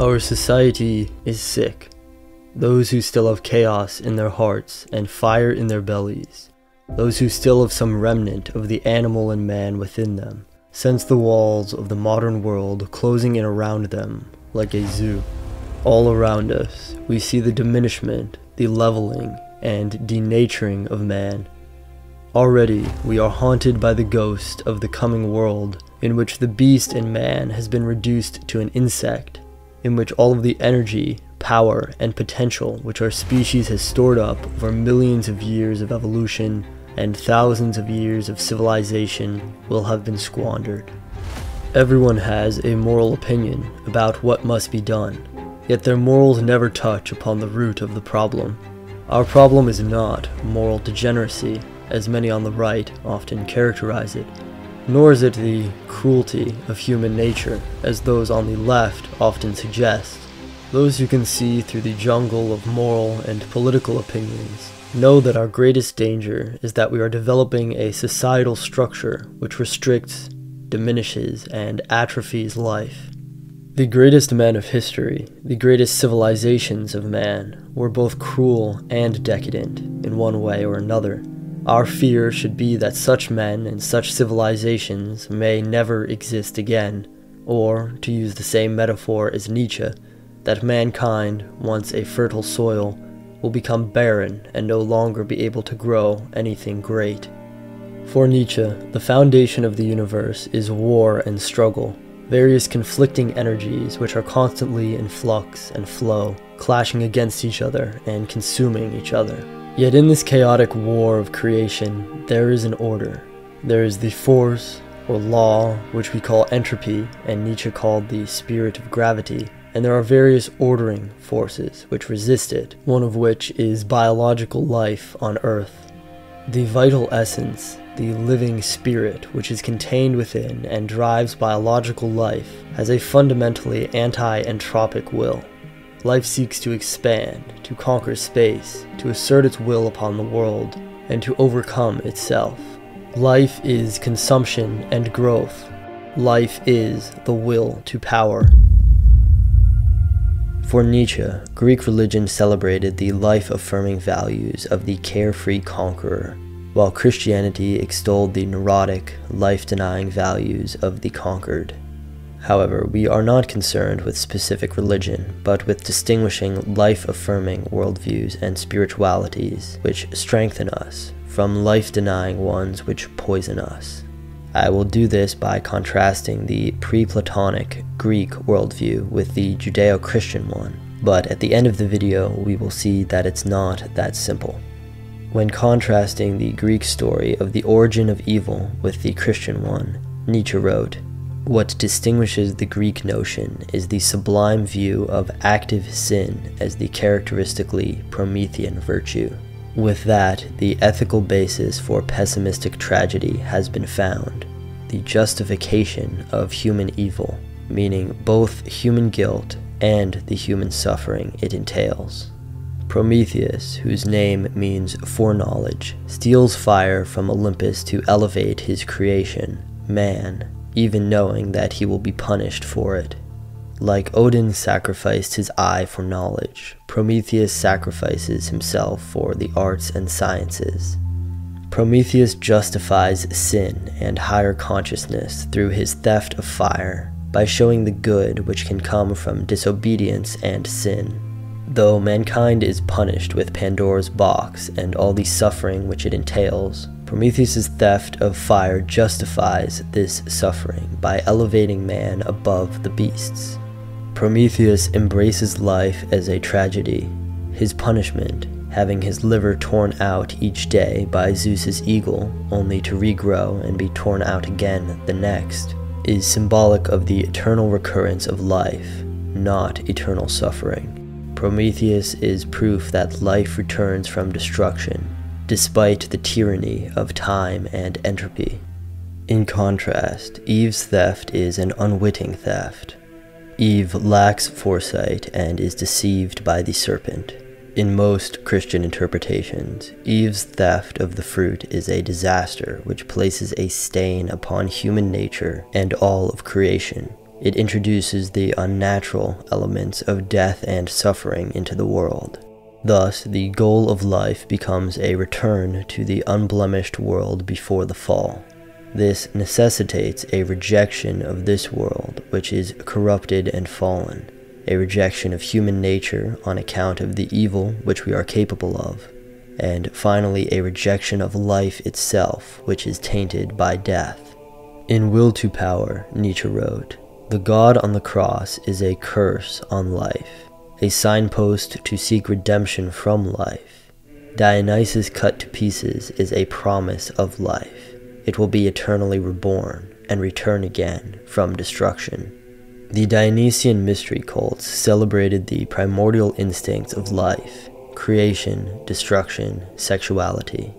Our society is sick. Those who still have chaos in their hearts and fire in their bellies, those who still have some remnant of the animal and man within them, sense the walls of the modern world closing in around them like a zoo. All around us, we see the diminishment, the leveling, and denaturing of man. Already, we are haunted by the ghost of the coming world, in which the beast in man has been reduced to an insect, in which all of the energy, power, and potential which our species has stored up over millions of years of evolution and thousands of years of civilization will have been squandered. Everyone has a moral opinion about what must be done, yet their morals never touch upon the root of the problem. Our problem is not moral degeneracy, as many on the right often characterize it, nor is it the cruelty of human nature, as those on the left often suggest. Those who can see through the jungle of moral and political opinions know that our greatest danger is that we are developing a societal structure which restricts, diminishes, and atrophies life. The greatest men of history, the greatest civilizations of man, were both cruel and decadent in one way or another. Our fear should be that such men and such civilizations may never exist again, or, to use the same metaphor as Nietzsche, that mankind, once a fertile soil, will become barren and no longer be able to grow anything great. For Nietzsche, the foundation of the universe is war and struggle, various conflicting energies which are constantly in flux and flow, clashing against each other and consuming each other. Yet in this chaotic war of creation, there is an order. There is the force, or law, which we call entropy, and Nietzsche called the spirit of gravity, and there are various ordering forces which resist it, one of which is biological life on Earth. The vital essence, the living spirit which is contained within and drives biological life, has a fundamentally anti-entropic will. Life seeks to expand, to conquer space, to assert its will upon the world, and to overcome itself. Life is consumption and growth. Life is the will to power. For Nietzsche, Greek religion celebrated the life-affirming values of the carefree conqueror, while Christianity extolled the neurotic, life-denying values of the conquered. However, we are not concerned with specific religion, but with distinguishing life-affirming worldviews and spiritualities which strengthen us from life-denying ones which poison us. I will do this by contrasting the pre-Platonic Greek worldview with the Judeo-Christian one, but at the end of the video we will see that it's not that simple. When contrasting the Greek story of the origin of evil with the Christian one, Nietzsche wrote, "What distinguishes the Greek notion is the sublime view of active sin as the characteristically Promethean virtue. With that, the ethical basis for pessimistic tragedy has been found, the justification of human evil, meaning both human guilt and the human suffering it entails. Prometheus, whose name means foreknowledge, steals fire from Olympus to elevate his creation, man, even knowing that he will be punished for it. Like Odin sacrificed his eye for knowledge, Prometheus sacrifices himself for the arts and sciences. Prometheus justifies sin and higher consciousness through his theft of fire, by showing the good which can come from disobedience and sin. Though mankind is punished with Pandora's box and all the suffering which it entails, Prometheus's theft of fire justifies this suffering by elevating man above the beasts. Prometheus embraces life as a tragedy. His punishment, having his liver torn out each day by Zeus's eagle, only to regrow and be torn out again the next, is symbolic of the eternal recurrence of life, not eternal suffering. Prometheus is proof that life returns from destruction, despite the tyranny of time and entropy. In contrast, Eve's theft is an unwitting theft. Eve lacks foresight and is deceived by the serpent. In most Christian interpretations, Eve's theft of the fruit is a disaster which places a stain upon human nature and all of creation, It introduces the unnatural elements of death and suffering into the world. Thus, the goal of life becomes a return to the unblemished world before the fall. This necessitates a rejection of this world, which is corrupted and fallen, a rejection of human nature on account of the evil which we are capable of, and finally a rejection of life itself, which is tainted by death. In Will to Power, Nietzsche wrote, "The God on the cross is a curse on life, a signpost to seek redemption from life. Dionysus cut to pieces is a promise of life. It will be eternally reborn and return again from destruction." The Dionysian mystery cults celebrated the primordial instincts of life: creation, destruction, sexuality.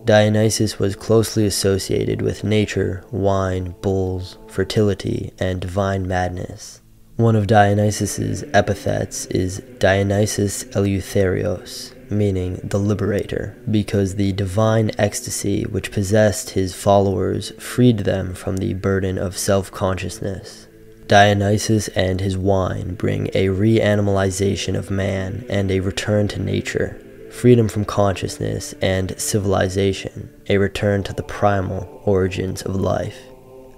Dionysus was closely associated with nature, wine, bulls, fertility, and divine madness. One of Dionysus's epithets is Dionysus Eleutherios, meaning the liberator, because the divine ecstasy which possessed his followers freed them from the burden of self-consciousness. Dionysus and his wine bring a reanimalization of man and a return to nature, freedom from consciousness and civilization, a return to the primal origins of life.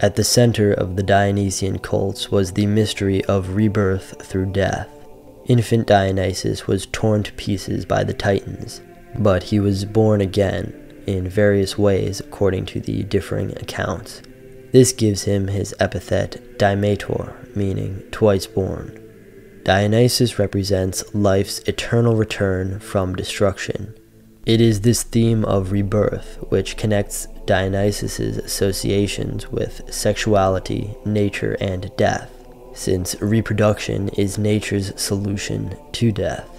At the center of the Dionysian cults was the mystery of rebirth through death. Infant Dionysus was torn to pieces by the Titans, but he was born again in various ways according to the differing accounts. This gives him his epithet Dimator, meaning twice born. Dionysus represents life's eternal return from destruction. It is this theme of rebirth which connects Dionysus's associations with sexuality, nature, and death, since reproduction is nature's solution to death.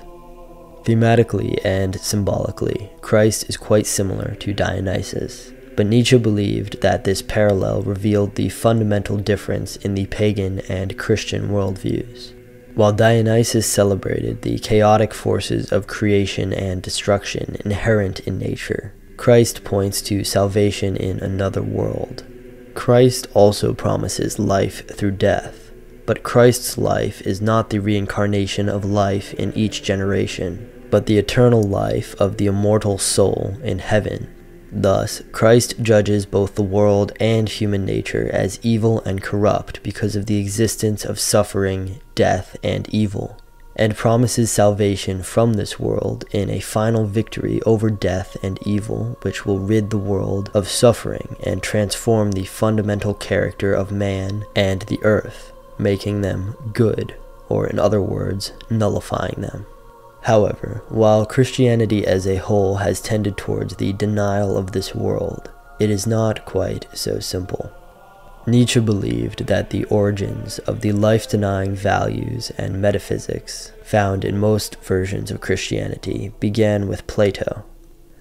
Thematically and symbolically, Christ is quite similar to Dionysus, but Nietzsche believed that this parallel revealed the fundamental difference in the pagan and Christian worldviews. While Dionysus celebrated the chaotic forces of creation and destruction inherent in nature, Christ points to salvation in another world. Christ also promises life through death, but Christ's life is not the reincarnation of life in each generation, but the eternal life of the immortal soul in heaven. Thus, Christ judges both the world and human nature as evil and corrupt because of the existence of suffering, death, and evil, and promises salvation from this world in a final victory over death and evil, which will rid the world of suffering and transform the fundamental character of man and the earth, making them good, or in other words, nullifying them. However, while Christianity as a whole has tended towards the denial of this world, it is not quite so simple. Nietzsche believed that the origins of the life-denying values and metaphysics found in most versions of Christianity began with Plato.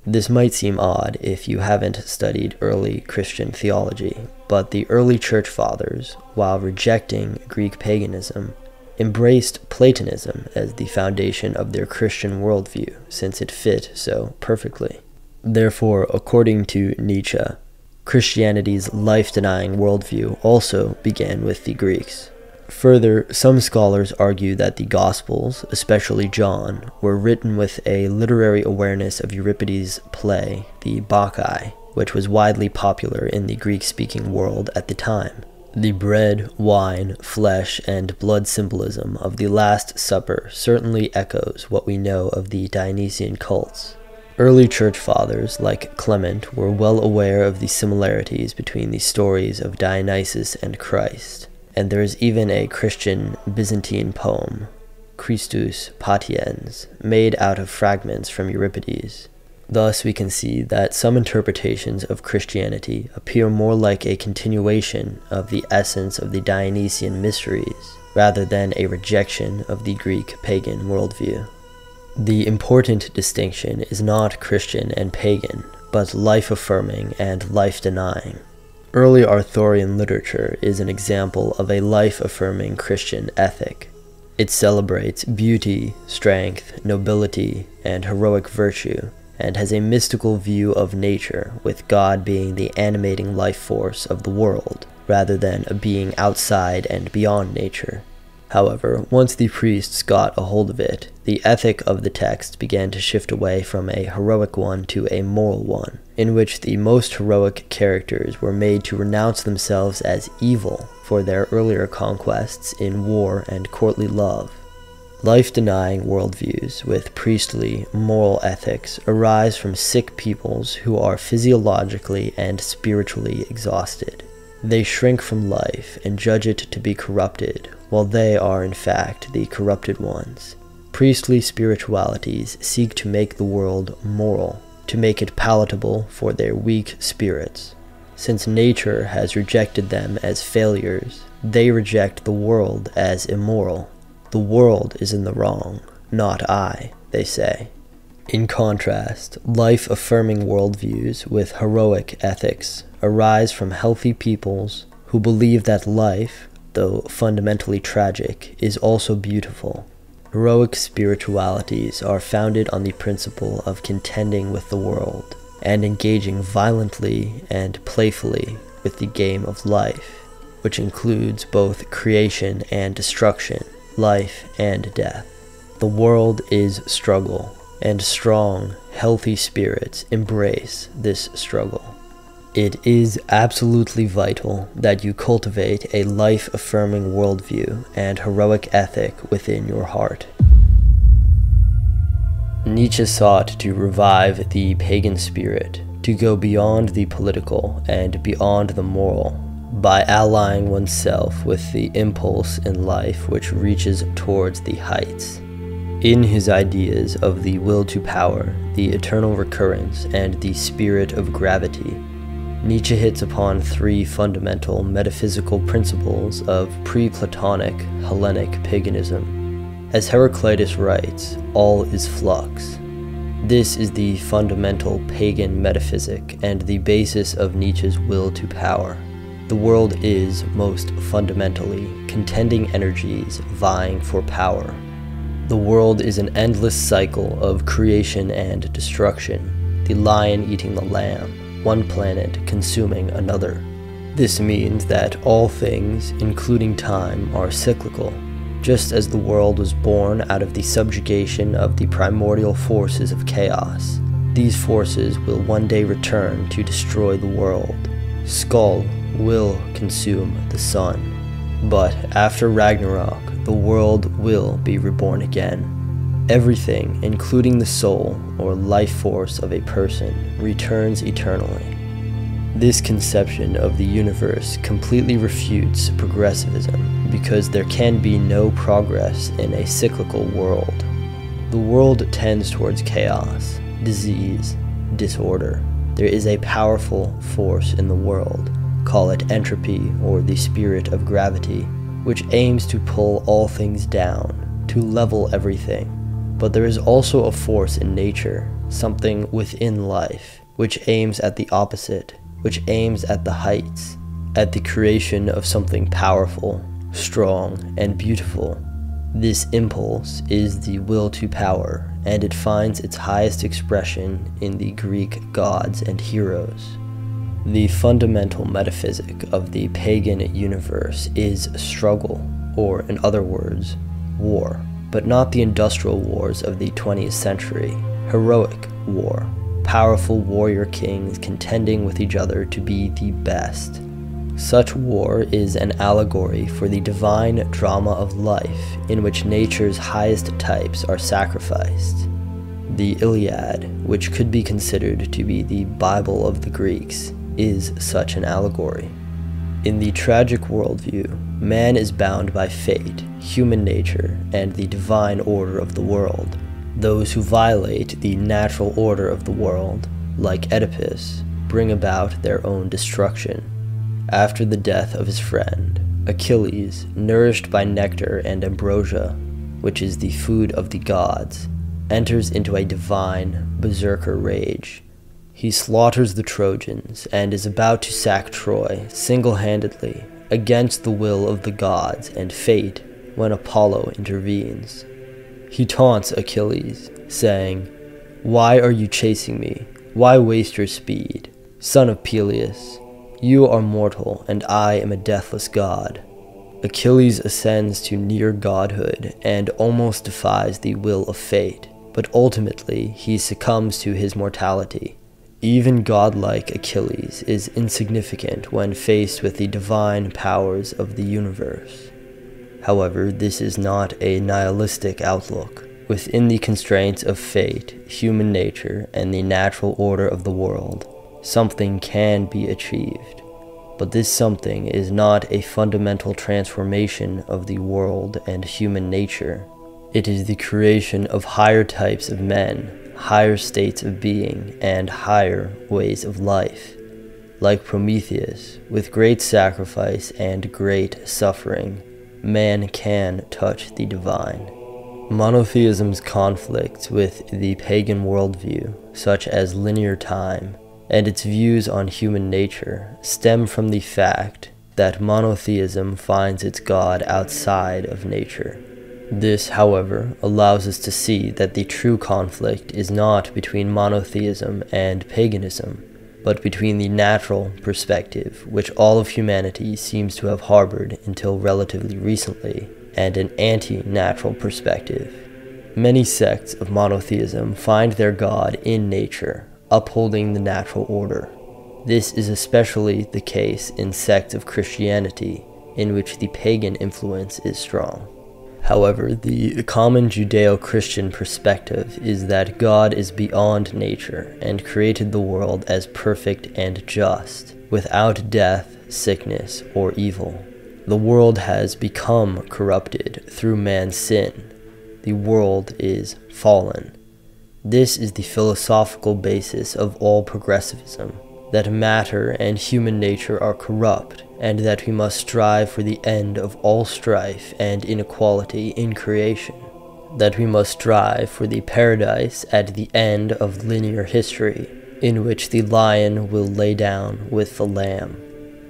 This might seem odd if you haven't studied early Christian theology, but the early church fathers, while rejecting Greek paganism, embraced Platonism as the foundation of their Christian worldview, since it fit so perfectly. Therefore, according to Nietzsche, Christianity's life-denying worldview also began with the Greeks. Further, some scholars argue that the Gospels, especially John, were written with a literary awareness of Euripides' play, the Bacchae, which was widely popular in the Greek-speaking world at the time. The bread, wine, flesh, and blood symbolism of the Last Supper certainly echoes what we know of the Dionysian cults. Early church fathers, like Clement, were well aware of the similarities between the stories of Dionysus and Christ, and there is even a Christian Byzantine poem, Christus Patiens, made out of fragments from Euripides. Thus we can see that some interpretations of Christianity appear more like a continuation of the essence of the Dionysian mysteries, rather than a rejection of the Greek pagan worldview. The important distinction is not Christian and pagan, but life-affirming and life-denying. Early Arthurian literature is an example of a life-affirming Christian ethic. It celebrates beauty, strength, nobility, and heroic virtue, and has a mystical view of nature, with God being the animating life force of the world, rather than a being outside and beyond nature. However, once the priests got a hold of it, the ethic of the text began to shift away from a heroic one to a moral one, in which the most heroic characters were made to renounce themselves as evil for their earlier conquests in war and courtly love. Life-denying worldviews with priestly, moral ethics arise from sick peoples who are physiologically and spiritually exhausted. They shrink from life and judge it to be corrupted, while they are in fact the corrupted ones. Priestly spiritualities seek to make the world moral, to make it palatable for their weak spirits. Since nature has rejected them as failures, they reject the world as immoral. The world is in the wrong, not I, they say. In contrast, life-affirming worldviews with heroic ethics arise from healthy peoples who believe that life, though fundamentally tragic, is also beautiful. Heroic spiritualities are founded on the principle of contending with the world and engaging violently and playfully with the game of life, which includes both creation and destruction, life and death. The world is struggle, and strong, healthy spirits embrace this struggle. It is absolutely vital that you cultivate a life-affirming worldview and heroic ethic within your heart. Nietzsche sought to revive the pagan spirit, to go beyond the political and beyond the moral, by allying oneself with the impulse in life which reaches towards the heights. In his ideas of the will to power, the eternal recurrence, and the spirit of gravity, Nietzsche hits upon three fundamental metaphysical principles of pre-Platonic Hellenic paganism. As Heraclitus writes, all is flux. This is the fundamental pagan metaphysic and the basis of Nietzsche's will to power. The world is, most fundamentally, contending energies vying for power. The world is an endless cycle of creation and destruction, the lion eating the lamb, one planet consuming another. This means that all things, including time, are cyclical. Just as the world was born out of the subjugation of the primordial forces of chaos, these forces will one day return to destroy the world. Skull will consume the sun. But after Ragnarok, the world will be reborn again. Everything, including the soul or life force of a person, returns eternally. This conception of the universe completely refutes progressivism because there can be no progress in a cyclical world. The world tends towards chaos, disease, disorder. There is a powerful force in the world, call it entropy or the spirit of gravity, which aims to pull all things down, to level everything. But there is also a force in nature, something within life, which aims at the opposite, which aims at the heights, at the creation of something powerful, strong, and beautiful. This impulse is the will to power, and it finds its highest expression in the Greek gods and heroes. The fundamental metaphysic of the pagan universe is struggle, or in other words, war, but not the industrial wars of the 20th century, heroic war, powerful warrior kings contending with each other to be the best. Such war is an allegory for the divine drama of life in which nature's highest types are sacrificed. The Iliad, which could be considered to be the Bible of the Greeks, is such an allegory. In the tragic worldview, man is bound by fate, human nature, and the divine order of the world. Those who violate the natural order of the world, like Oedipus, bring about their own destruction. After the death of his friend, Achilles, nourished by nectar and ambrosia, which is the food of the gods, enters into a divine berserker rage. He slaughters the Trojans and is about to sack Troy single-handedly against the will of the gods and fate when Apollo intervenes. He taunts Achilles, saying, "Why are you chasing me? Why waste your speed? Son of Peleus, You are mortal, and I am a deathless god. Achilles ascends to near godhood and almost defies the will of fate, but ultimately he succumbs to his mortality. Even godlike Achilles is insignificant when faced with the divine powers of the universe. However, this is not a nihilistic outlook. Within the constraints of fate, human nature, and the natural order of the world, something can be achieved. But this something is not a fundamental transformation of the world and human nature. It is the creation of higher types of men, higher states of being, and higher ways of life. Like Prometheus, with great sacrifice and great suffering, man can touch the divine. Monotheism's conflicts with the pagan worldview, such as linear time, and its views on human nature, stem from the fact that monotheism finds its God outside of nature. This, however, allows us to see that the true conflict is not between monotheism and paganism, but between the natural perspective, which all of humanity seems to have harbored until relatively recently, and an anti-natural perspective. Many sects of monotheism find their God in nature, upholding the natural order. This is especially the case in sects of Christianity, in which the pagan influence is strong. However, the common Judeo-Christian perspective is that God is beyond nature and created the world as perfect and just, without death, sickness, or evil. The world has become corrupted through man's sin. The world is fallen. This is the philosophical basis of all progressivism, that matter and human nature are corrupt, and that we must strive for the end of all strife and inequality in creation, that we must strive for the paradise at the end of linear history, in which the lion will lay down with the lamb.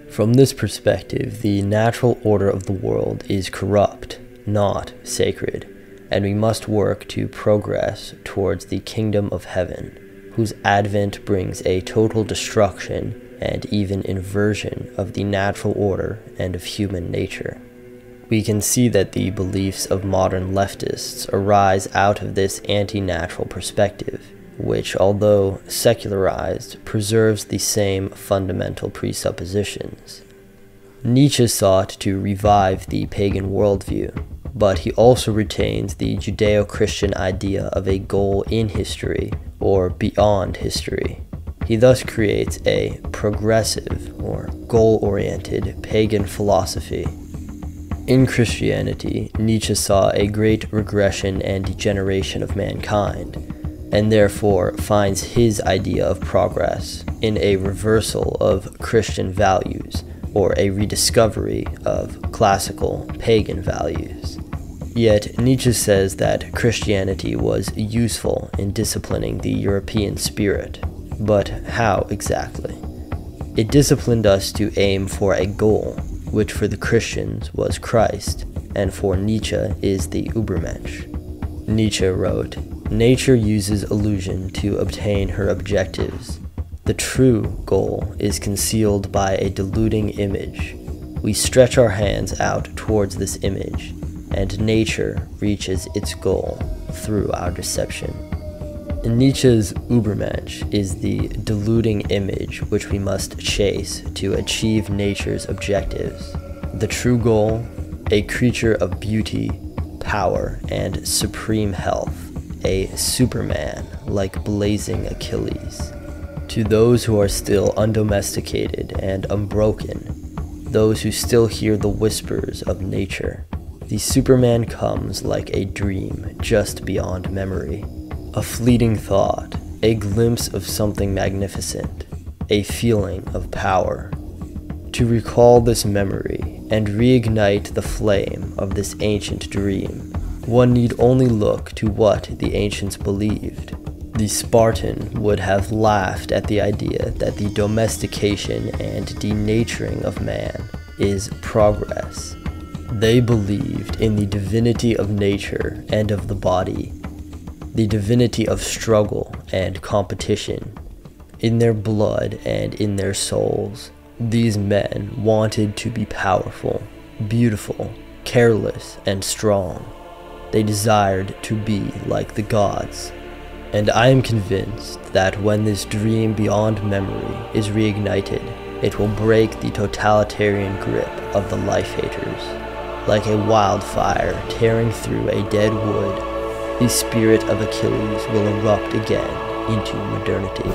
From this perspective, the natural order of the world is corrupt, not sacred, and we must work to progress towards the kingdom of heaven, whose advent brings a total destruction and even inversion of the natural order and of human nature. We can see that the beliefs of modern leftists arise out of this anti-natural perspective, which, although secularized, preserves the same fundamental presuppositions. Nietzsche sought to revive the pagan worldview, but he also retains the Judeo-Christian idea of a goal in history, or beyond history. He thus creates a progressive, or goal-oriented, pagan philosophy. In Christianity, Nietzsche saw a great regression and degeneration of mankind, and therefore finds his idea of progress in a reversal of Christian values, or a rediscovery of classical pagan values. Yet Nietzsche says that Christianity was useful in disciplining the European spirit. But how exactly? It disciplined us to aim for a goal, which for the Christians was Christ, and for Nietzsche is the Übermensch. Nietzsche wrote, "Nature uses illusion to obtain her objectives. The true goal is concealed by a deluding image. We stretch our hands out towards this image, and nature reaches its goal through our deception." Nietzsche's Übermensch is the deluding image which we must chase to achieve nature's objectives. The true goal, a creature of beauty, power, and supreme health, a Superman like blazing Achilles. To those who are still undomesticated and unbroken, those who still hear the whispers of nature, the Superman comes like a dream just beyond memory. A fleeting thought, a glimpse of something magnificent, a feeling of power. To recall this memory and reignite the flame of this ancient dream, one need only look to what the ancients believed. The Spartan would have laughed at the idea that the domestication and denaturing of man is progress. They believed in the divinity of nature and of the body, the divinity of struggle and competition. In their blood and in their souls These men wanted to be powerful, beautiful, careless, and strong. They desired to be like the gods. And I am convinced that when this dream beyond memory is reignited, it will break the totalitarian grip of the life-haters. Like a wildfire tearing through a dead wood, the spirit of Achilles will erupt again into modernity.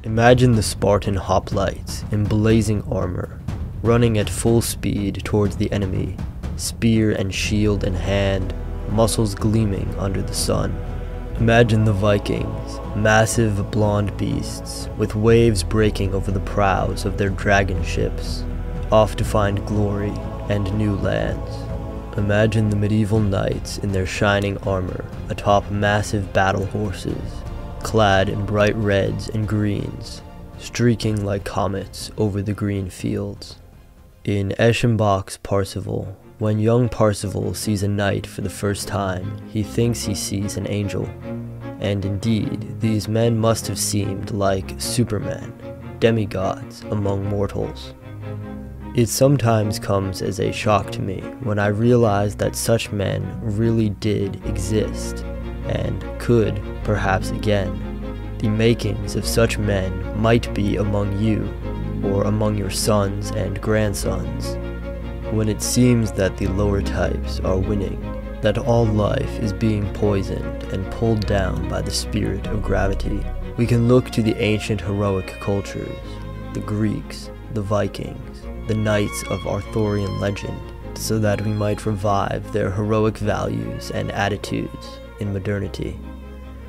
Imagine the Spartan hoplites in blazing armor, running at full speed towards the enemy, spear and shield in hand, muscles gleaming under the sun. Imagine the Vikings, massive blonde beasts, with waves breaking over the prows of their dragon ships, off to find glory and new lands. Imagine the medieval knights in their shining armor atop massive battle horses, clad in bright reds and greens, streaking like comets over the green fields. In Eschenbach's Parsifal, when young Parsifal sees a knight for the first time, he thinks he sees an angel. And indeed, these men must have seemed like supermen, demigods among mortals. It sometimes comes as a shock to me when I realize that such men really did exist, and could, perhaps again. The makings of such men might be among you, or among your sons and grandsons. When it seems that the lower types are winning, that all life is being poisoned and pulled down by the spirit of gravity, we can look to the ancient heroic cultures, the Greeks, the Vikings, the knights of Arthurian legend, so that we might revive their heroic values and attitudes in modernity.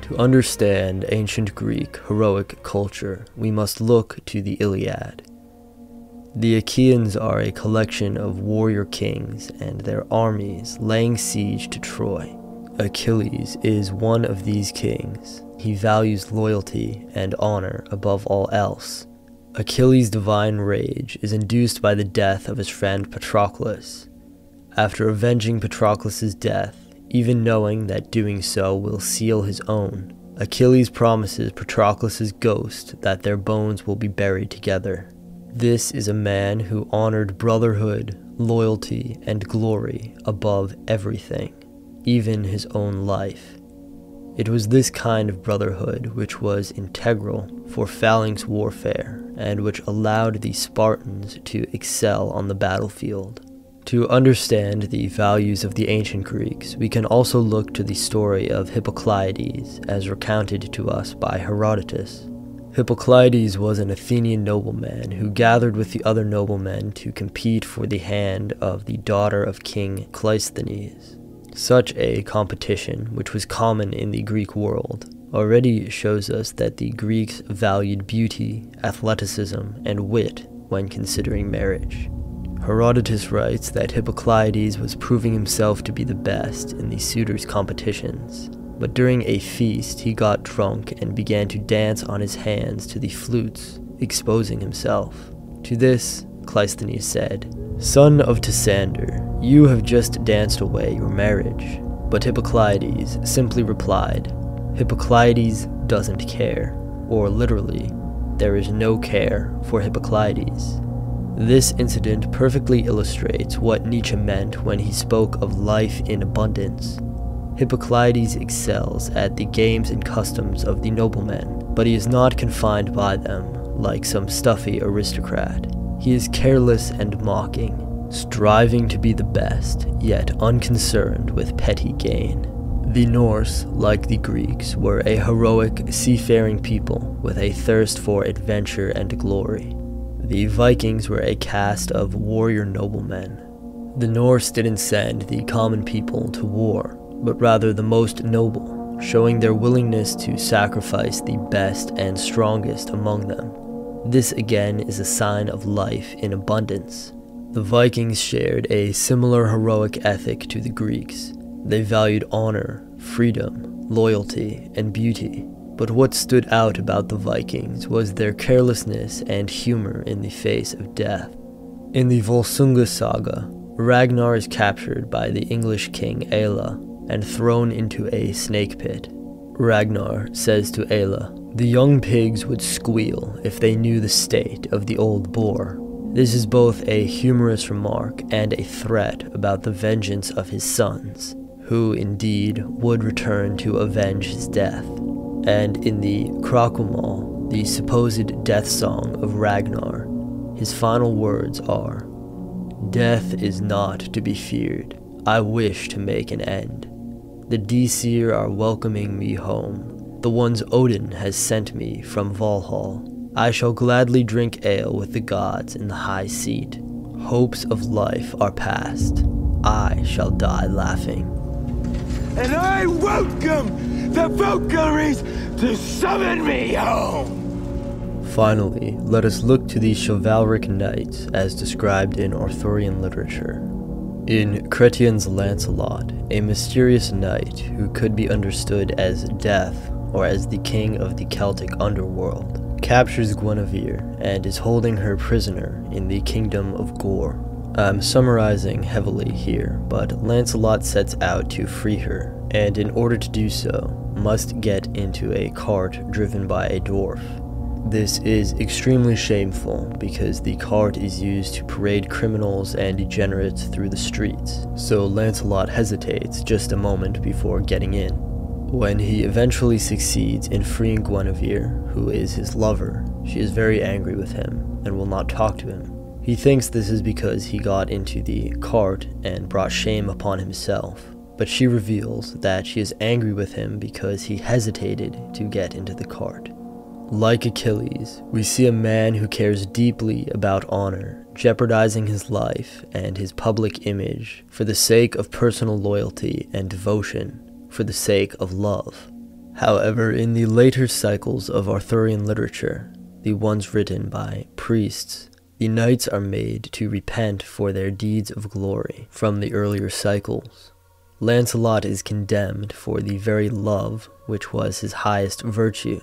To understand ancient Greek heroic culture, we must look to the Iliad. The Achaeans are a collection of warrior kings and their armies laying siege to Troy. Achilles is one of these kings. He values loyalty and honor above all else. Achilles' divine rage is induced by the death of his friend Patroclus. After avenging Patroclus' death, even knowing that doing so will seal his own, Achilles promises Patroclus' ghost that their bones will be buried together. This is a man who honored brotherhood, loyalty, and glory above everything, even his own life. It was this kind of brotherhood which was integral for phalanx warfare and which allowed the Spartans to excel on the battlefield. To understand the values of the ancient Greeks, we can also look to the story of Hippocleides as recounted to us by Herodotus. Hippocleides was an Athenian nobleman who gathered with the other noblemen to compete for the hand of the daughter of King Cleisthenes. Such a competition, which was common in the Greek world, already shows us that the Greeks valued beauty, athleticism, and wit when considering marriage. Herodotus writes that Hippocleides was proving himself to be the best in the suitors' competitions, but during a feast he got drunk and began to dance on his hands to the flutes, exposing himself. To this, Cleisthenes said, "Son of Tysander, you have just danced away your marriage." But Hippocleides simply replied, "Hippocleides doesn't care," or literally, there is no care for Hippocleides. This incident perfectly illustrates what Nietzsche meant when he spoke of life in abundance. Hippocleides excels at the games and customs of the noblemen, but he is not confined by them like some stuffy aristocrat. He is careless and mocking, striving to be the best, yet unconcerned with petty gain. The Norse, like the Greeks, were a heroic, seafaring people with a thirst for adventure and glory. The Vikings were a caste of warrior noblemen. The Norse didn't send the common people to war, but rather the most noble, showing their willingness to sacrifice the best and strongest among them. This again is a sign of life in abundance. The Vikings shared a similar heroic ethic to the Greeks. They valued honor, freedom, loyalty, and beauty. But what stood out about the Vikings was their carelessness and humor in the face of death. In the Volsunga saga, Ragnar is captured by the English king Aelle and thrown into a snake pit. Ragnar says to Aelle, "The young pigs would squeal if they knew the state of the old boar." This is both a humorous remark and a threat about the vengeance of his sons, who indeed would return to avenge his death. And in the Krakumal, the supposed death song of Ragnar, his final words are, "Death is not to be feared. I wish to make an end. The Disir are welcoming me home, the ones Odin has sent me from Valhall. I shall gladly drink ale with the gods in the high seat. Hopes of life are past. I shall die laughing. And I welcome the Valkyries to summon me home!" Finally, let us look to the chivalric knights as described in Arthurian literature. In Chrétien's Lancelot, a mysterious knight who could be understood as Death or as the king of the Celtic underworld, captures Guinevere and is holding her prisoner in the kingdom of Gore. I'm summarizing heavily here, but Lancelot sets out to free her, and in order to do so, must get into a cart driven by a dwarf. This is extremely shameful because the cart is used to parade criminals and degenerates through the streets, so Lancelot hesitates just a moment before getting in. When he eventually succeeds in freeing Guinevere, who is his lover, she is very angry with him and will not talk to him. He thinks this is because he got into the cart and brought shame upon himself, but she reveals that she is angry with him because he hesitated to get into the cart. Like Achilles, we see a man who cares deeply about honor, jeopardizing his life and his public image for the sake of personal loyalty and devotion, for the sake of love. However, in the later cycles of Arthurian literature, the ones written by priests, the knights are made to repent for their deeds of glory from the earlier cycles. Lancelot is condemned for the very love which was his highest virtue.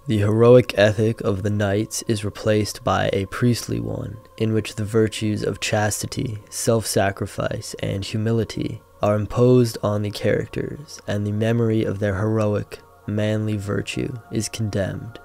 The heroic ethic of the knights is replaced by a priestly one, in which the virtues of chastity, self-sacrifice, and humility are imposed on the characters, and the memory of their heroic, manly virtue is condemned.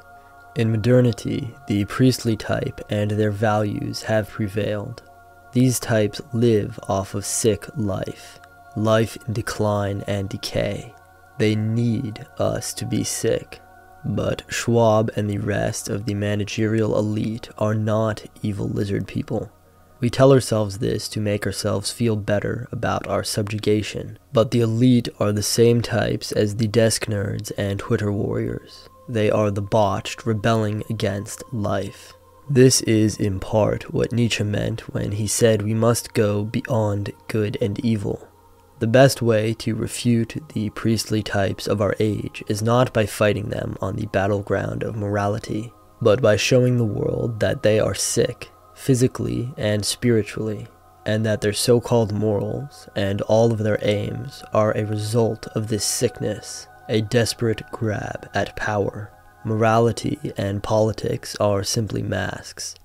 In modernity, the priestly type and their values have prevailed. These types live off of sick life in decline and decay. They need us to be sick. But Schwab and the rest of the managerial elite are not evil lizard people. We tell ourselves this to make ourselves feel better about our subjugation, but the elite are the same types as the desk nerds and Twitter warriors. They are the botched rebelling against life. This is in part what Nietzsche meant when he said we must go beyond good and evil. The best way to refute the priestly types of our age is not by fighting them on the battleground of morality, but by showing the world that they are sick, physically and spiritually, and that their so-called morals and all of their aims are a result of this sickness, a desperate grab at power. Morality and politics are simply masks.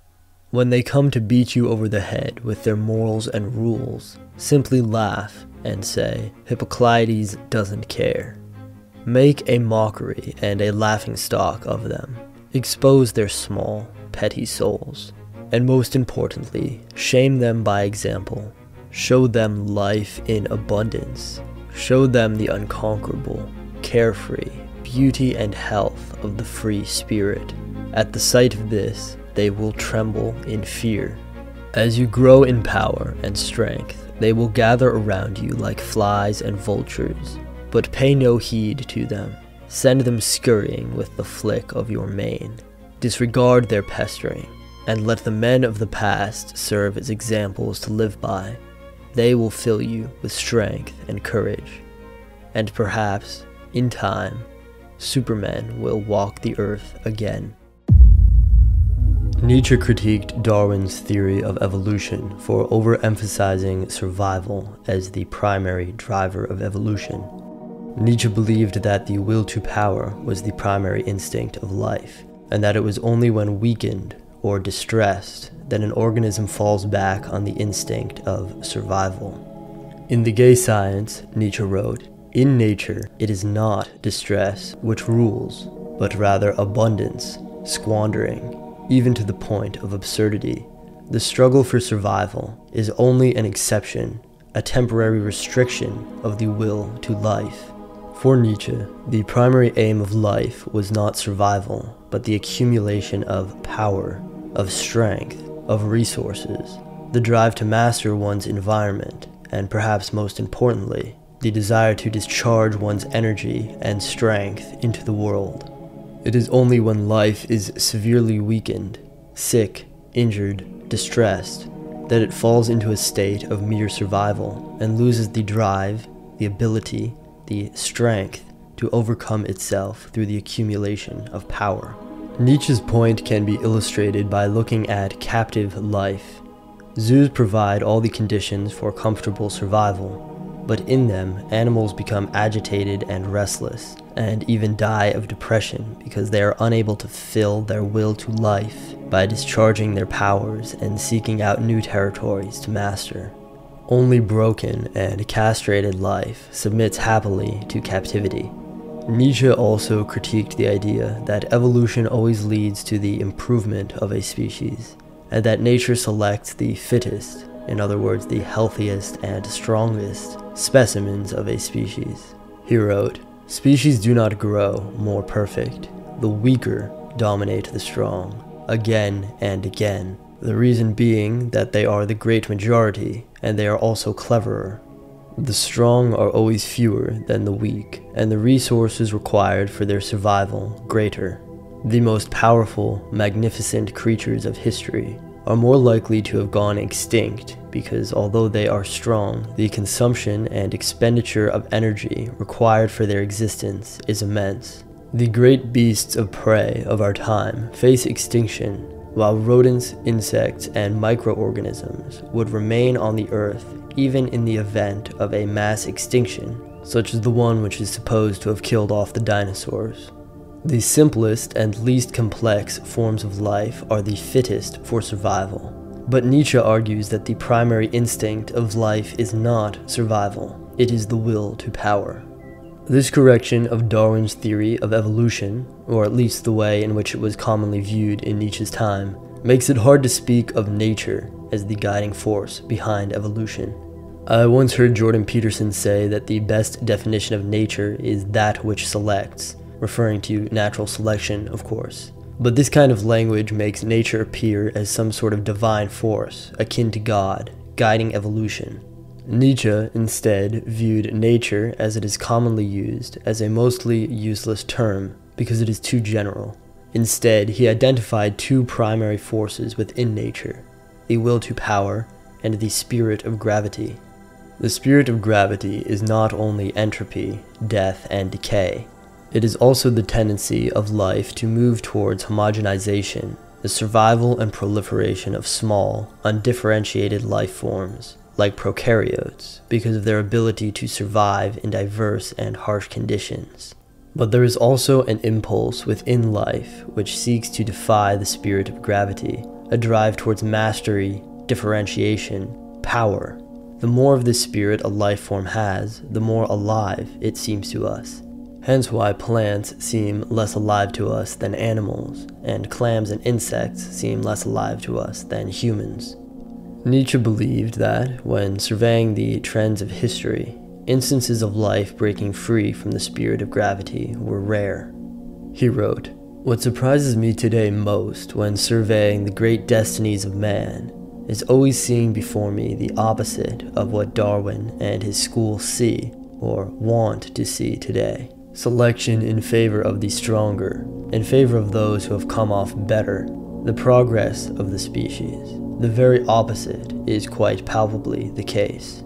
When they come to beat you over the head with their morals and rules, simply laugh and say, Hippocrates doesn't care. Make a mockery and a laughingstock of them. Expose their small, petty souls. And most importantly, shame them by example. Show them life in abundance. Show them the unconquerable, carefree, beauty and health of the free spirit. At the sight of this, they will tremble in fear. As you grow in power and strength, they will gather around you like flies and vultures, but pay no heed to them. Send them scurrying with the flick of your mane. Disregard their pestering, and let the men of the past serve as examples to live by. They will fill you with strength and courage, and perhaps, in time, Supermen will walk the earth again. Nietzsche critiqued Darwin's theory of evolution for overemphasizing survival as the primary driver of evolution. Nietzsche believed that the will to power was the primary instinct of life, and that it was only when weakened or distressed that an organism falls back on the instinct of survival. In The Gay Science, Nietzsche wrote, "In nature, it is not distress which rules, but rather abundance, squandering, even to the point of absurdity. The struggle for survival is only an exception, a temporary restriction of the will to life." For Nietzsche, the primary aim of life was not survival, but the accumulation of power, of strength, of resources, the drive to master one's environment, and perhaps most importantly, the desire to discharge one's energy and strength into the world. It is only when life is severely weakened, sick, injured, distressed, that it falls into a state of mere survival and loses the drive, the ability, the strength to overcome itself through the accumulation of power. Nietzsche's point can be illustrated by looking at captive life. Zoos provide all the conditions for comfortable survival, but in them, animals become agitated and restless, and even die of depression because they are unable to fill their will to life by discharging their powers and seeking out new territories to master. Only broken and castrated life submits happily to captivity. Nietzsche also critiqued the idea that evolution always leads to the improvement of a species, and that nature selects the fittest, in other words, the healthiest and strongest specimens of a species. He wrote, "Species do not grow more perfect. The weaker dominate the strong, again and again. The reason being that they are the great majority, and they are also cleverer. The strong are always fewer than the weak, and the resources required for their survival greater. The most powerful, magnificent creatures of history are more likely to have gone extinct because although they are strong, the consumption and expenditure of energy required for their existence is immense. The great beasts of prey of our time face extinction, while rodents, insects, and microorganisms would remain on the earth even in the event of a mass extinction, such as the one which is supposed to have killed off the dinosaurs. The simplest and least complex forms of life are the fittest for survival. But Nietzsche argues that the primary instinct of life is not survival, it is the will to power. This correction of Darwin's theory of evolution, or at least the way in which it was commonly viewed in Nietzsche's time, makes it hard to speak of nature as the guiding force behind evolution. I once heard Jordan Peterson say that the best definition of nature is that which selects, referring to natural selection, of course. But this kind of language makes nature appear as some sort of divine force, akin to God, guiding evolution. Nietzsche, instead, viewed nature, as it is commonly used, as a mostly useless term because it is too general. Instead, he identified two primary forces within nature, the will to power and the spirit of gravity. The spirit of gravity is not only entropy, death, and decay. It is also the tendency of life to move towards homogenization, the survival and proliferation of small, undifferentiated life forms, like prokaryotes, because of their ability to survive in diverse and harsh conditions. But there is also an impulse within life which seeks to defy the spirit of gravity, a drive towards mastery, differentiation, power. The more of this spirit a life form has, the more alive it seems to us. Hence why plants seem less alive to us than animals, and clams and insects seem less alive to us than humans. Nietzsche believed that, when surveying the trends of history, instances of life breaking free from the spirit of gravity were rare. He wrote, "What surprises me today most when surveying the great destinies of man is always seeing before me the opposite of what Darwin and his school see, or want to see today. Selection in favor of the stronger, in favor of those who have come off better, the progress of the species. The very opposite is quite palpably the case."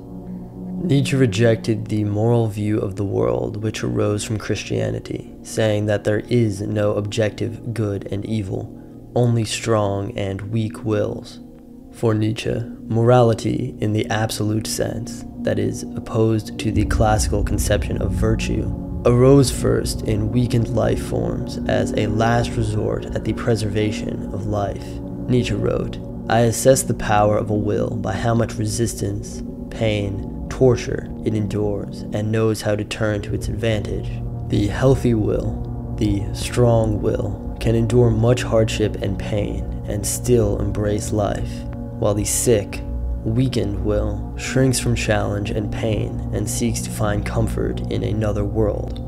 Nietzsche rejected the moral view of the world which arose from Christianity, saying that there is no objective good and evil, only strong and weak wills. For Nietzsche, morality in the absolute sense, that is, opposed to the classical conception of virtue, arose first in weakened life forms as a last resort at the preservation of life. Nietzsche wrote, "I assess the power of a will by how much resistance, pain, torture it endures and knows how to turn to its advantage. The healthy will, the strong will, can endure much hardship and pain and still embrace life, while the sick, weakened will shrinks from challenge and pain and seeks to find comfort in another world.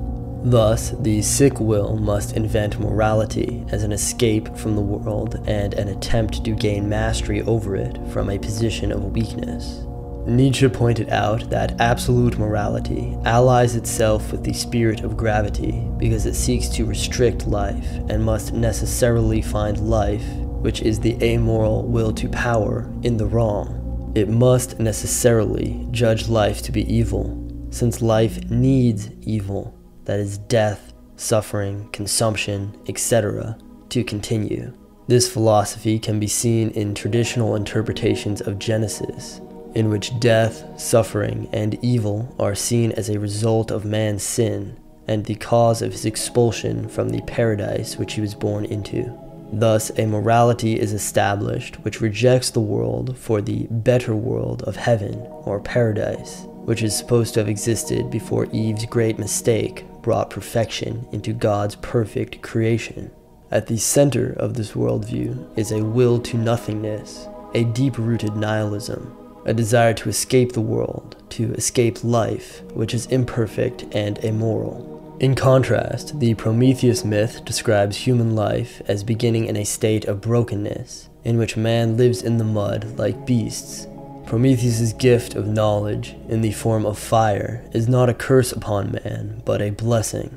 Thus, the sick will must invent morality as an escape from the world and an attempt to gain mastery over it from a position of weakness." Nietzsche pointed out that absolute morality allies itself with the spirit of gravity because it seeks to restrict life and must necessarily find life, which is the amoral will to power, in the wrong. It must necessarily judge life to be evil, since life needs evil, that is death, suffering, consumption, etc., to continue. This philosophy can be seen in traditional interpretations of Genesis, in which death, suffering, and evil are seen as a result of man's sin and the cause of his expulsion from the paradise which he was born into. Thus, a morality is established which rejects the world for the better world of heaven or paradise, which is supposed to have existed before Eve's great mistake brought perfection into God's perfect creation. At the center of this worldview is a will to nothingness, a deep-rooted nihilism, a desire to escape the world, to escape life, which is imperfect and immoral. In contrast, the Prometheus myth describes human life as beginning in a state of brokenness, in which man lives in the mud like beasts. Prometheus' gift of knowledge, in the form of fire, is not a curse upon man, but a blessing.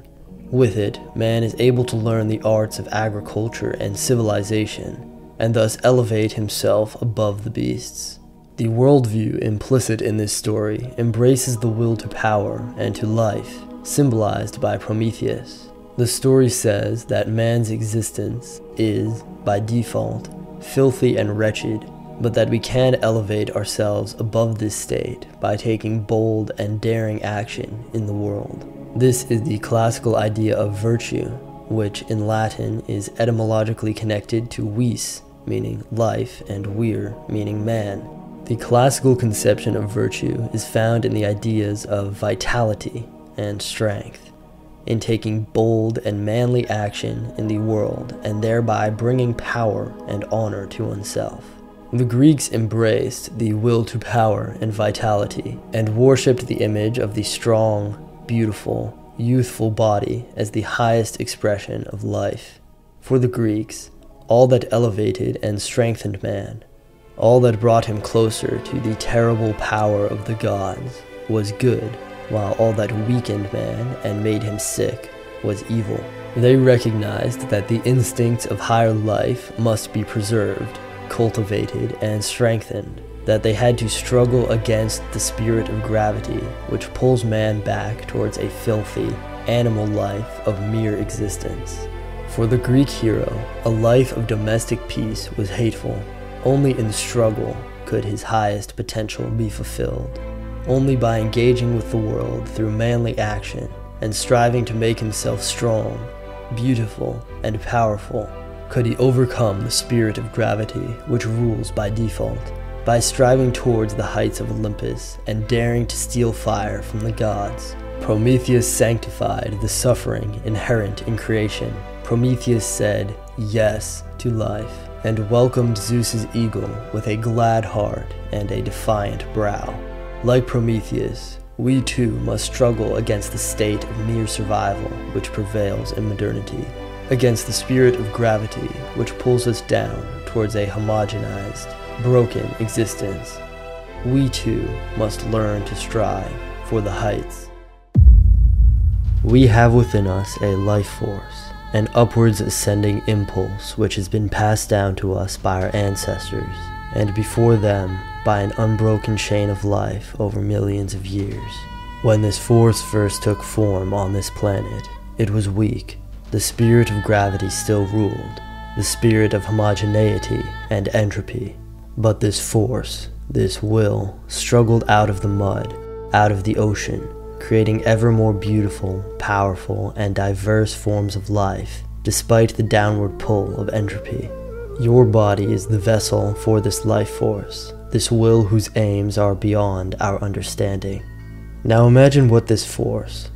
With it, man is able to learn the arts of agriculture and civilization, and thus elevate himself above the beasts. The worldview implicit in this story embraces the will to power and to life, symbolized by Prometheus. The story says that man's existence is, by default, filthy and wretched, but that we can elevate ourselves above this state by taking bold and daring action in the world. This is the classical idea of virtue, which in Latin is etymologically connected to vis, meaning life, and vir, meaning man. The classical conception of virtue is found in the ideas of vitality and strength, in taking bold and manly action in the world and thereby bringing power and honor to oneself. The Greeks embraced the will to power and vitality and worshipped the image of the strong, beautiful, youthful body as the highest expression of life. For the Greeks, all that elevated and strengthened man, all that brought him closer to the terrible power of the gods, was good, while all that weakened man and made him sick was evil. They recognized that the instincts of higher life must be preserved, cultivated, and strengthened, that they had to struggle against the spirit of gravity which pulls man back towards a filthy, animal life of mere existence. For the Greek hero, a life of domestic peace was hateful. Only in struggle could his highest potential be fulfilled. Only by engaging with the world through manly action and striving to make himself strong, beautiful, and powerful could he overcome the spirit of gravity which rules by default. By striving towards the heights of Olympus and daring to steal fire from the gods, Prometheus sanctified the suffering inherent in creation. Prometheus said yes to life and welcomed Zeus's eagle with a glad heart and a defiant brow. Like Prometheus, we too must struggle against the state of mere survival which prevails in modernity, against the spirit of gravity which pulls us down towards a homogenized, broken existence. We too must learn to strive for the heights. We have within us a life force, an upwards ascending impulse which has been passed down to us by our ancestors, and before them by an unbroken chain of life over millions of years. When this force first took form on this planet, it was weak. The spirit of gravity still ruled, the spirit of homogeneity and entropy. But this force, this will, struggled out of the mud, out of the ocean, creating ever more beautiful, powerful, and diverse forms of life, despite the downward pull of entropy. Your body is the vessel for this life force, this will whose aims are beyond our understanding. Now imagine what this force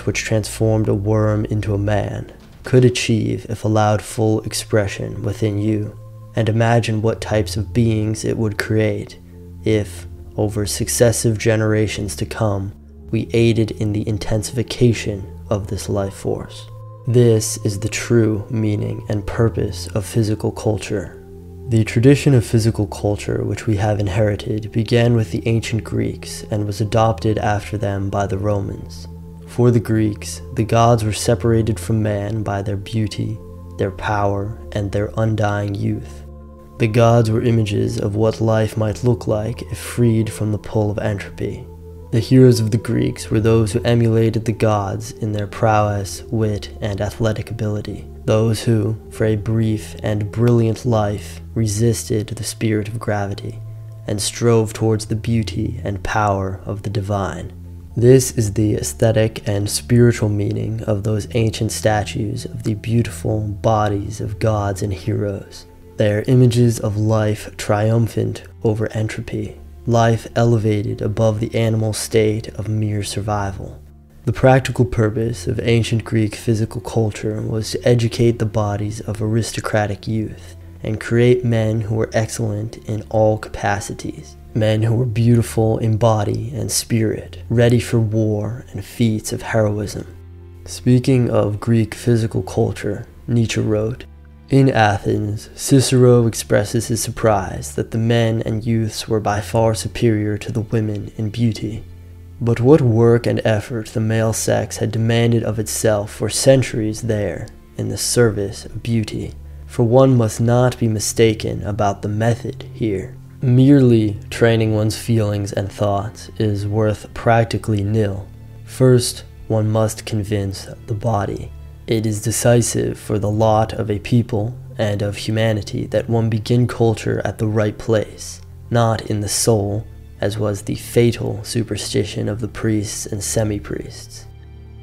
which transformed a worm into a man, could achieve if allowed full expression within you, and imagine what types of beings it would create if, over successive generations to come, we aided in the intensification of this life force. This is the true meaning and purpose of physical culture. The tradition of physical culture which we have inherited began with the ancient Greeks and was adopted after them by the Romans. For the Greeks, the gods were separated from man by their beauty, their power, and their undying youth. The gods were images of what life might look like if freed from the pull of entropy. The heroes of the Greeks were those who emulated the gods in their prowess, wit, and athletic ability. Those who, for a brief and brilliant life, resisted the spirit of gravity and strove towards the beauty and power of the divine. This is the aesthetic and spiritual meaning of those ancient statues of the beautiful bodies of gods and heroes. They are images of life triumphant over entropy, life elevated above the animal state of mere survival. The practical purpose of ancient Greek physical culture was to educate the bodies of aristocratic youth and create men who were excellent in all capacities, men who were beautiful in body and spirit, ready for war and feats of heroism. Speaking of Greek physical culture, Nietzsche wrote, "In Athens, Cicero expresses his surprise that the men and youths were by far superior to the women in beauty. But what work and effort the male sex had demanded of itself for centuries there, in the service of beauty. For one must not be mistaken about the method here. Merely training one's feelings and thoughts is worth practically nil. First, one must convince the body. It is decisive for the lot of a people and of humanity that one begin culture at the right place, not in the soul, as was the fatal superstition of the priests and semi-priests.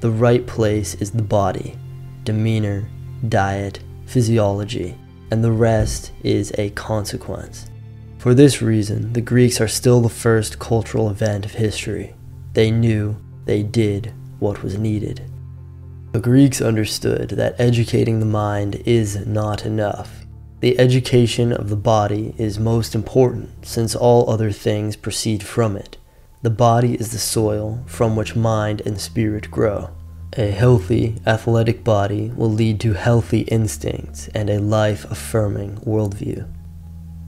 The right place is the body, demeanor, diet, physiology, and the rest is a consequence. For this reason, the Greeks are still the first cultural event of history. They knew, they did what was needed. The Greeks understood that educating the mind is not enough. The education of the body is most important, since all other things proceed from it. The body is the soil from which mind and spirit grow. A healthy, athletic body will lead to healthy instincts and a life-affirming worldview.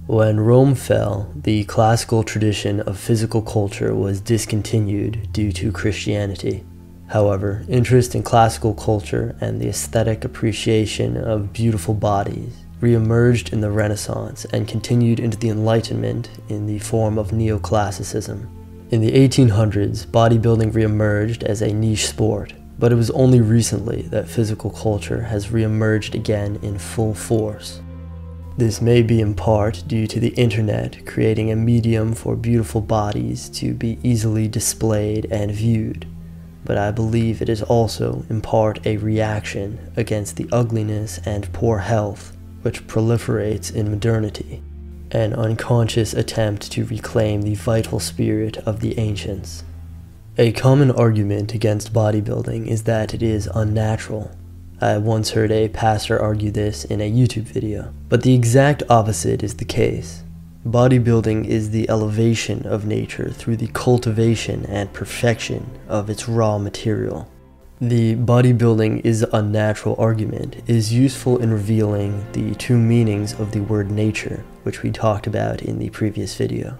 When Rome fell, the classical tradition of physical culture was discontinued due to Christianity. However, interest in classical culture and the aesthetic appreciation of beautiful bodies re-emerged in the Renaissance and continued into the Enlightenment in the form of neoclassicism. In the 1800s, bodybuilding re-emerged as a niche sport, but it was only recently that physical culture has re-emerged again in full force. This may be in part due to the internet creating a medium for beautiful bodies to be easily displayed and viewed, but I believe it is also in part a reaction against the ugliness and poor health which proliferates in modernity, an unconscious attempt to reclaim the vital spirit of the ancients. A common argument against bodybuilding is that it is unnatural. I once heard a pastor argue this in a YouTube video, but the exact opposite is the case. Bodybuilding is the elevation of nature through the cultivation and perfection of its raw material. The bodybuilding is unnatural argument is useful in revealing the two meanings of the word nature, which we talked about in the previous video.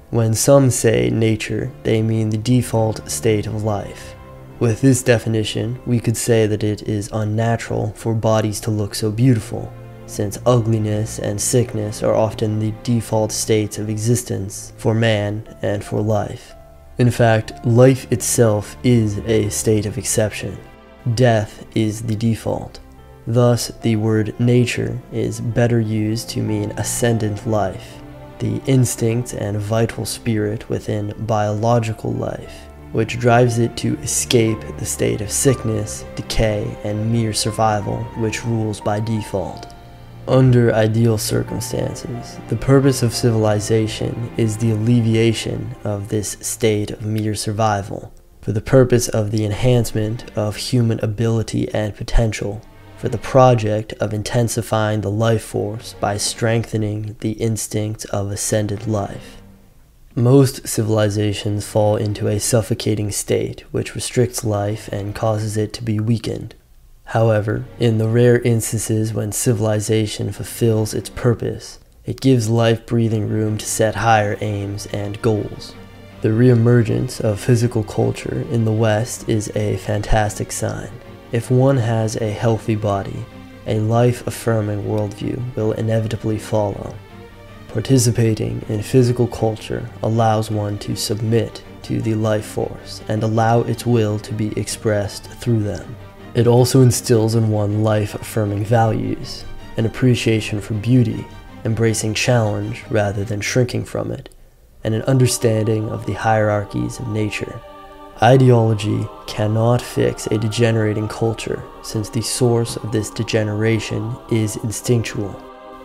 When some say nature, they mean the default state of life. With this definition, we could say that it is unnatural for bodies to look so beautiful, since ugliness and sickness are often the default states of existence for man and for life. In fact, life itself is a state of exception. Death is the default. Thus, the word nature is better used to mean ascendant life. the instinct and vital spirit within biological life, which drives it to escape the state of sickness, decay, and mere survival which rules by default. Under ideal circumstances, the purpose of civilization is the alleviation of this state of mere survival, for the purpose of the enhancement of human ability and potential, for the project of intensifying the life force by strengthening the instinct of ascended life. Most civilizations fall into a suffocating state which restricts life and causes it to be weakened. However, in the rare instances when civilization fulfills its purpose, it gives life breathing room to set higher aims and goals. The reemergence of physical culture in the West is a fantastic sign. If one has a healthy body, a life-affirming worldview will inevitably follow. Participating in physical culture allows one to submit to the life force and allow its will to be expressed through them. It also instills in one life-affirming values, an appreciation for beauty, embracing challenge rather than shrinking from it, and an understanding of the hierarchies of nature. Ideology cannot fix a degenerating culture, since the source of this degeneration is instinctual.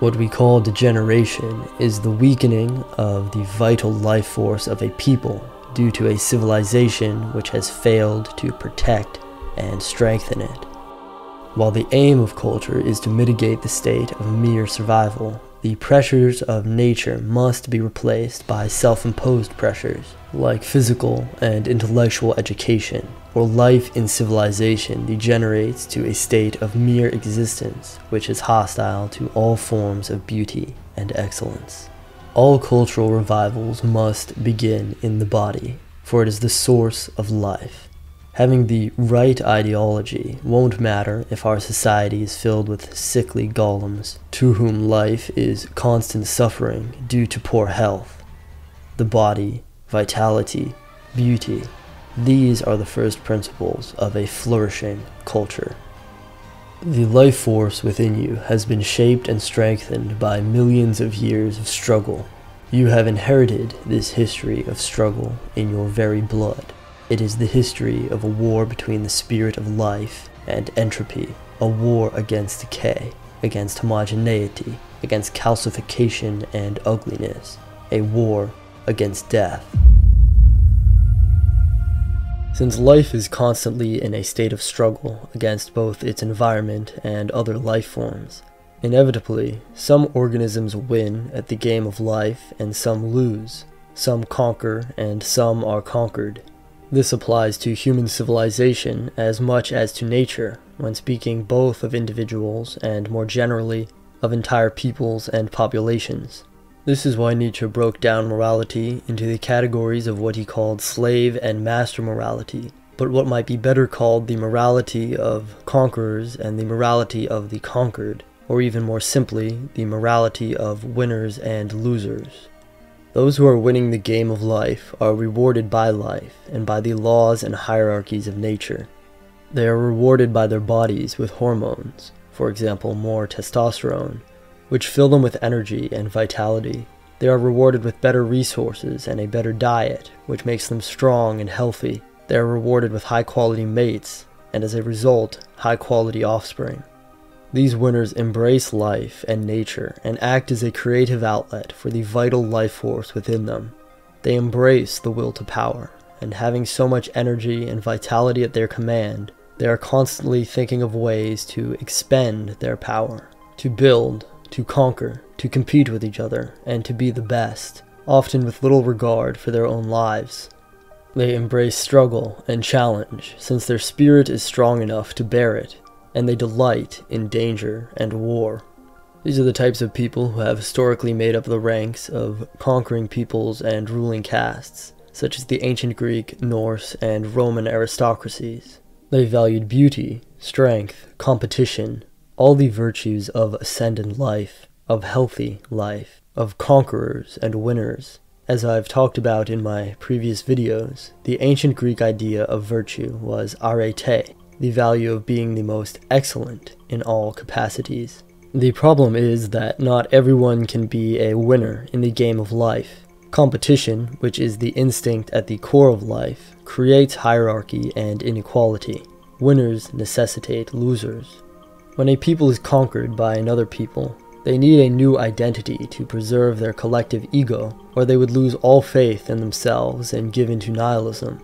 What we call degeneration is the weakening of the vital life force of a people due to a civilization which has failed to protect and strengthen it. While the aim of culture is to mitigate the state of mere survival, the pressures of nature must be replaced by self-imposed pressures, like physical and intellectual education, or life in civilization degenerates to a state of mere existence which is hostile to all forms of beauty and excellence. All cultural revivals must begin in the body, for it is the source of life. Having the right ideology won't matter if our society is filled with sickly golems to whom life is constant suffering due to poor health. The body, vitality, beauty, these are the first principles of a flourishing culture. The life force within you has been shaped and strengthened by millions of years of struggle. You have inherited this history of struggle in your very blood. It is the history of a war between the spirit of life and entropy, a war against decay, against homogeneity, against calcification and ugliness, a war against death. Since life is constantly in a state of struggle against both its environment and other life forms, inevitably, some organisms win at the game of life and some lose, some conquer and some are conquered. This applies to human civilization as much as to nature, when speaking both of individuals and, more generally, of entire peoples and populations. This is why Nietzsche broke down morality into the categories of what he called slave and master morality, but what might be better called the morality of conquerors and the morality of the conquered, or even more simply, the morality of winners and losers. Those who are winning the game of life are rewarded by life and by the laws and hierarchies of nature. They are rewarded by their bodies with hormones, for example more testosterone, which fill them with energy and vitality. They are rewarded with better resources and a better diet, which makes them strong and healthy. They are rewarded with high-quality mates, and as a result, high-quality offspring. These winners embrace life and nature and act as a creative outlet for the vital life force within them. They embrace the will to power, and having so much energy and vitality at their command, they are constantly thinking of ways to expend their power, to build, to conquer, to compete with each other, and to be the best, often with little regard for their own lives. They embrace struggle and challenge, since their spirit is strong enough to bear it, and they delight in danger and war. These are the types of people who have historically made up the ranks of conquering peoples and ruling castes, such as the ancient Greek, Norse, and Roman aristocracies. They valued beauty, strength, competition, all the virtues of ascendant life, of healthy life, of conquerors and winners. As I've talked about in my previous videos, the ancient Greek idea of virtue was arete, the value of being the most excellent in all capacities. The problem is that not everyone can be a winner in the game of life. Competition, which is the instinct at the core of life, creates hierarchy and inequality. Winners necessitate losers. When a people is conquered by another people, they need a new identity to preserve their collective ego, or they would lose all faith in themselves and give into nihilism.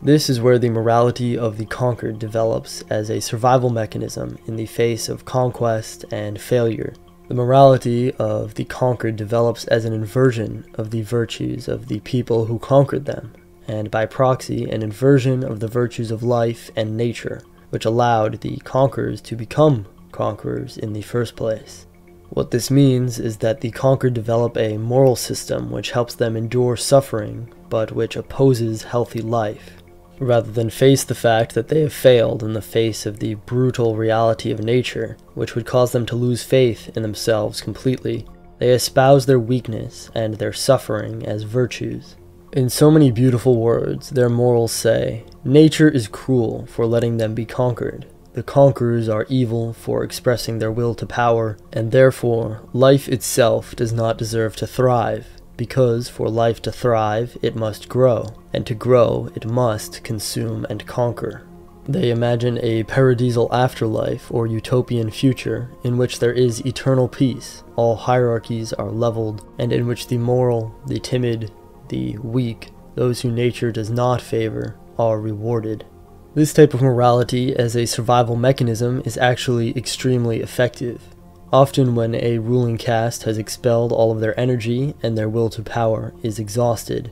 This is where the morality of the conquered develops as a survival mechanism in the face of conquest and failure. The morality of the conquered develops as an inversion of the virtues of the people who conquered them, and by proxy an inversion of the virtues of life and nature, which allowed the conquerors to become conquerors in the first place. What this means is that the conquered develop a moral system which helps them endure suffering, but which opposes healthy life. Rather than face the fact that they have failed in the face of the brutal reality of nature, which would cause them to lose faith in themselves completely, they espouse their weakness and their suffering as virtues. In so many beautiful words, their morals say, nature is cruel for letting them be conquered. The conquerors are evil for expressing their will to power, and therefore, life itself does not deserve to thrive, because for life to thrive, it must grow, and to grow, it must consume and conquer. They imagine a paradisal afterlife or utopian future in which there is eternal peace, all hierarchies are leveled, and in which the moral, the timid, the weak, those who nature does not favor, are rewarded. This type of morality as a survival mechanism is actually extremely effective. Often when a ruling caste has expelled all of their energy and their will to power is exhausted,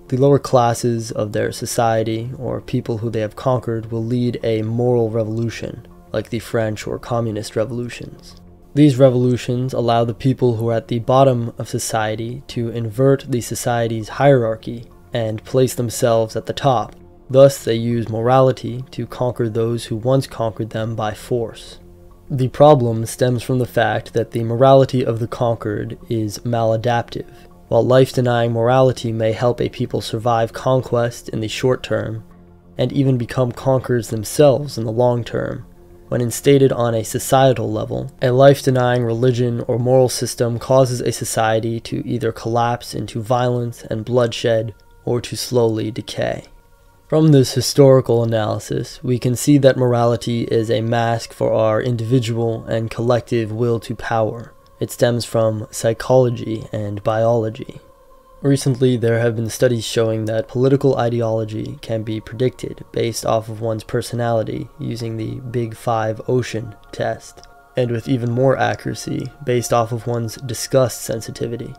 the lower classes of their society or people who they have conquered will lead a moral revolution, like the French or communist revolutions. These revolutions allow the people who are at the bottom of society to invert the society's hierarchy and place themselves at the top. Thus, they use morality to conquer those who once conquered them by force. The problem stems from the fact that the morality of the conquered is maladaptive. While life-denying morality may help a people survive conquest in the short term, and even become conquerors themselves in the long term, when instated on a societal level, a life-denying religion or moral system causes a society to either collapse into violence and bloodshed, or to slowly decay. From this historical analysis, we can see that morality is a mask for our individual and collective will to power. It stems from psychology and biology. Recently, there have been studies showing that political ideology can be predicted based off of one's personality using the Big Five Ocean test, and with even more accuracy based off of one's disgust sensitivity.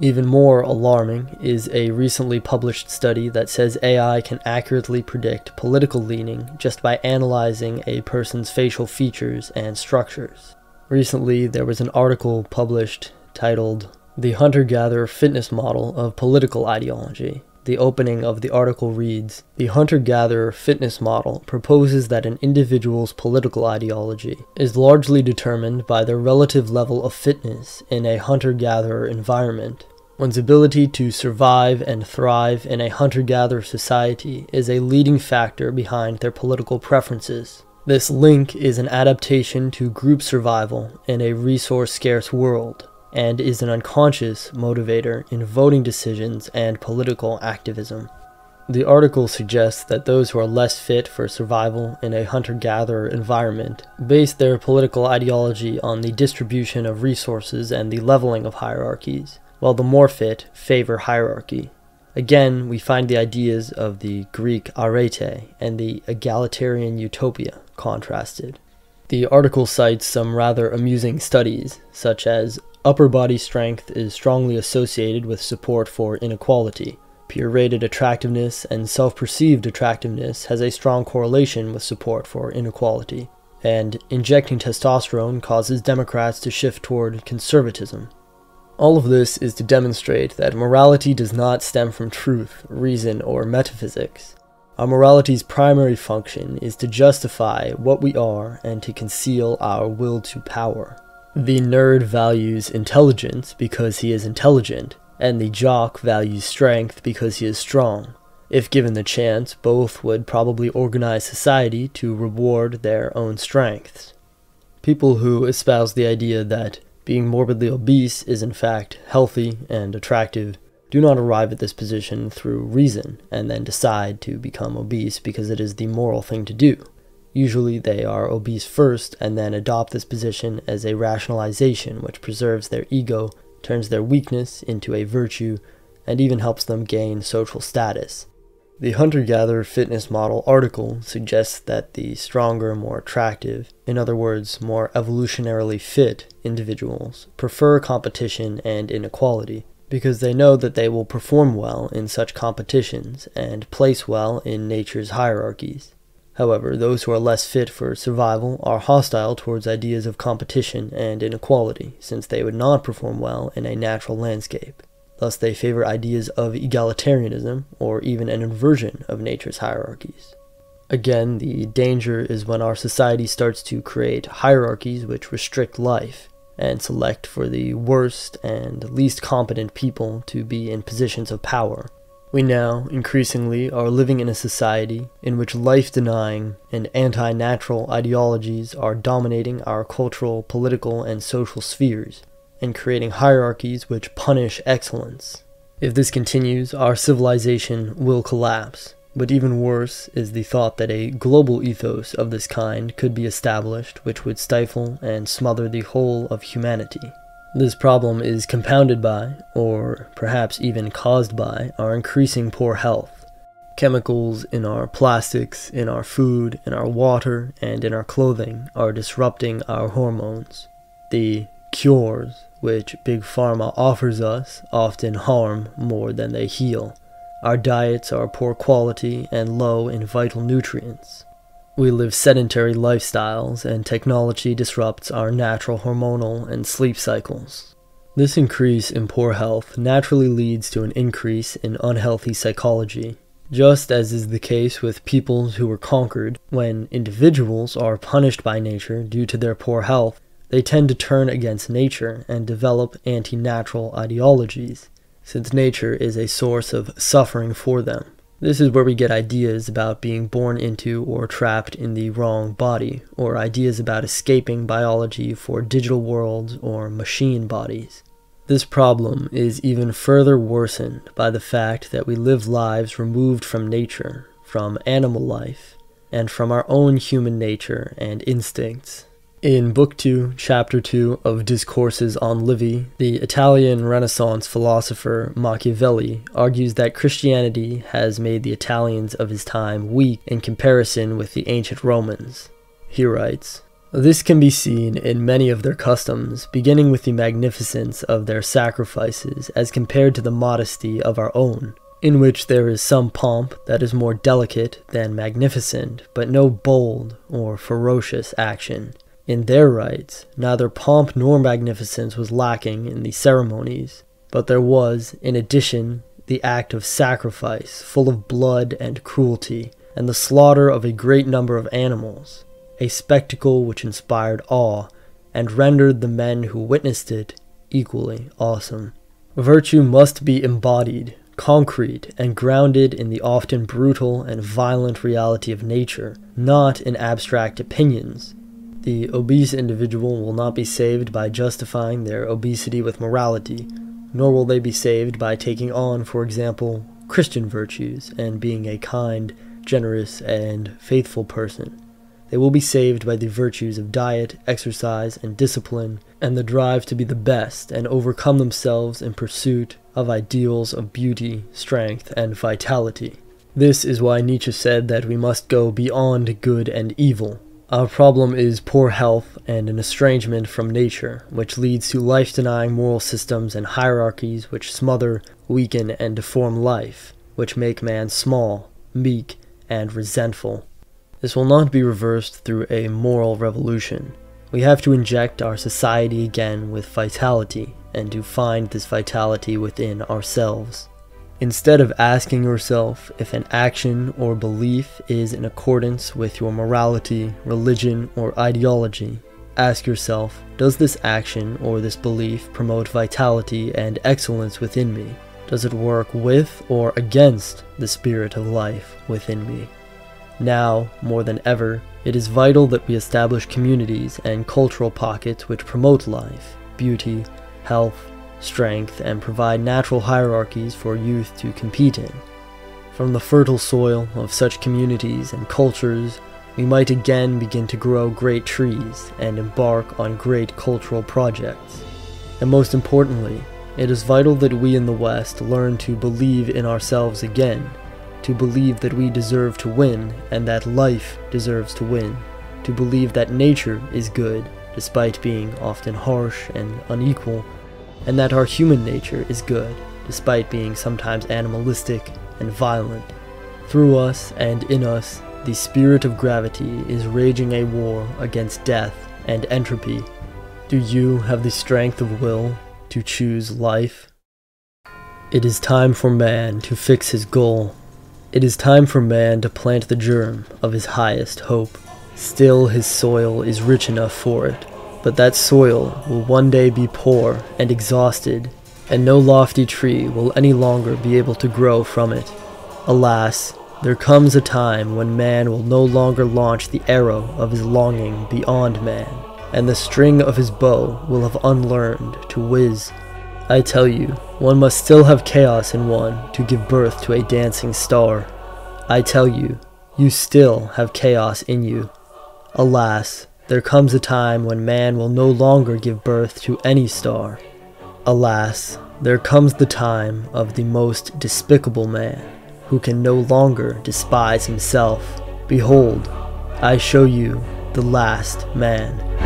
Even more alarming is a recently published study that says AI can accurately predict political leaning just by analyzing a person's facial features and structures. Recently, there was an article published titled "The Hunter-Gatherer Fitness Model of Political Ideology." The opening of the article reads, "The hunter-gatherer fitness model proposes that an individual's political ideology is largely determined by their relative level of fitness in a hunter-gatherer environment. One's ability to survive and thrive in a hunter-gatherer society is a leading factor behind their political preferences. This link is an adaptation to group survival in a resource-scarce world, and is an unconscious motivator in voting decisions and political activism." The article suggests that those who are less fit for survival in a hunter-gatherer environment base their political ideology on the distribution of resources and the leveling of hierarchies, while the more fit favor hierarchy. Again, we find the ideas of the Greek arete and the egalitarian utopia contrasted. The article cites some rather amusing studies, such as upper body strength is strongly associated with support for inequality. Peer-rated attractiveness and self-perceived attractiveness has a strong correlation with support for inequality. And injecting testosterone causes Democrats to shift toward conservatism. All of this is to demonstrate that morality does not stem from truth, reason, or metaphysics. Our morality's primary function is to justify what we are and to conceal our will to power. The nerd values intelligence because he is intelligent, and the jock values strength because he is strong. If given the chance, both would probably organize society to reward their own strengths. People who espouse the idea that being morbidly obese is in fact healthy and attractive do not arrive at this position through reason and then decide to become obese because it is the moral thing to do. Usually they are obese first and then adopt this position as a rationalization which preserves their ego, turns their weakness into a virtue, and even helps them gain social status. The hunter-gatherer fitness model article suggests that the stronger, more attractive, in other words, more evolutionarily fit individuals prefer competition and inequality because they know that they will perform well in such competitions and place well in nature's hierarchies. However, those who are less fit for survival are hostile towards ideas of competition and inequality, since they would not perform well in a natural landscape. Thus, they favor ideas of egalitarianism, or even an inversion of nature's hierarchies. Again, the danger is when our society starts to create hierarchies which restrict life, and select for the worst and least competent people to be in positions of power. We now, increasingly, are living in a society in which life-denying and anti-natural ideologies are dominating our cultural, political, and social spheres, and creating hierarchies which punish excellence. If this continues, our civilization will collapse. But even worse is the thought that a global ethos of this kind could be established which would stifle and smother the whole of humanity. This problem is compounded by, or perhaps even caused by, our increasing poor health. Chemicals in our plastics, in our food, in our water, and in our clothing are disrupting our hormones. The cures which Big Pharma offers us often harm more than they heal. Our diets are poor quality and low in vital nutrients. We live sedentary lifestyles, and technology disrupts our natural hormonal and sleep cycles. This increase in poor health naturally leads to an increase in unhealthy psychology, just as is the case with peoples who were conquered. When individuals are punished by nature due to their poor health, they tend to turn against nature and develop anti-natural ideologies, since nature is a source of suffering for them. This is where we get ideas about being born into or trapped in the wrong body, or ideas about escaping biology for digital worlds or machine bodies. This problem is even further worsened by the fact that we live lives removed from nature, from animal life, and from our own human nature and instincts. In Book 2, Chapter 2 of Discourses on Livy, the Italian Renaissance philosopher Machiavelli argues that Christianity has made the Italians of his time weak in comparison with the ancient Romans. He writes, "This can be seen in many of their customs, beginning with the magnificence of their sacrifices as compared to the modesty of our own, in which there is some pomp that is more delicate than magnificent, but no bold or ferocious action. In their rites, neither pomp nor magnificence was lacking in the ceremonies, but there was, in addition, the act of sacrifice, full of blood and cruelty, and the slaughter of a great number of animals, a spectacle which inspired awe, and rendered the men who witnessed it equally awesome. Virtue must be embodied, concrete, and grounded in the often brutal and violent reality of nature, not in abstract opinions. The obese individual will not be saved by justifying their obesity with morality, nor will they be saved by taking on, for example, Christian virtues and being a kind, generous, and faithful person. They will be saved by the virtues of diet, exercise, and discipline, and the drive to be the best and overcome themselves in pursuit of ideals of beauty, strength, and vitality. This is why Nietzsche said that we must go beyond good and evil. Our problem is poor health and an estrangement from nature, which leads to life-denying moral systems and hierarchies which smother, weaken, and deform life, which make man small, meek, and resentful. This will not be reversed through a moral revolution. We have to inject our society again with vitality, and to find this vitality within ourselves. Instead of asking yourself if an action or belief is in accordance with your morality, religion, or ideology, ask yourself, does this action or this belief promote vitality and excellence within me? Does it work with or against the spirit of life within me? Now, more than ever, it is vital that we establish communities and cultural pockets which promote life, beauty, health, strength, and provide natural hierarchies for youth to compete in. From the fertile soil of such communities and cultures, we might again begin to grow great trees and embark on great cultural projects. And most importantly, it is vital that we in the West learn to believe in ourselves again, to believe that we deserve to win and that life deserves to win, to believe that nature is good despite being often harsh and unequal, and that our human nature is good despite being sometimes animalistic and violent. Through us and in us, the spirit of gravity is raging a war against death and entropy. Do you have the strength of will to choose life? It is time for man to fix his goal. It is time for man to plant the germ of his highest hope. Still his soil is rich enough for it, but that soil will one day be poor and exhausted, and no lofty tree will any longer be able to grow from it. Alas, there comes a time when man will no longer launch the arrow of his longing beyond man, and the string of his bow will have unlearned to whiz. I tell you, one must still have chaos in one to give birth to a dancing star. I tell you, you still have chaos in you. Alas, there comes a time when man will no longer give birth to any star. Alas, there comes the time of the most despicable man, who can no longer despise himself. Behold, I show you the last man.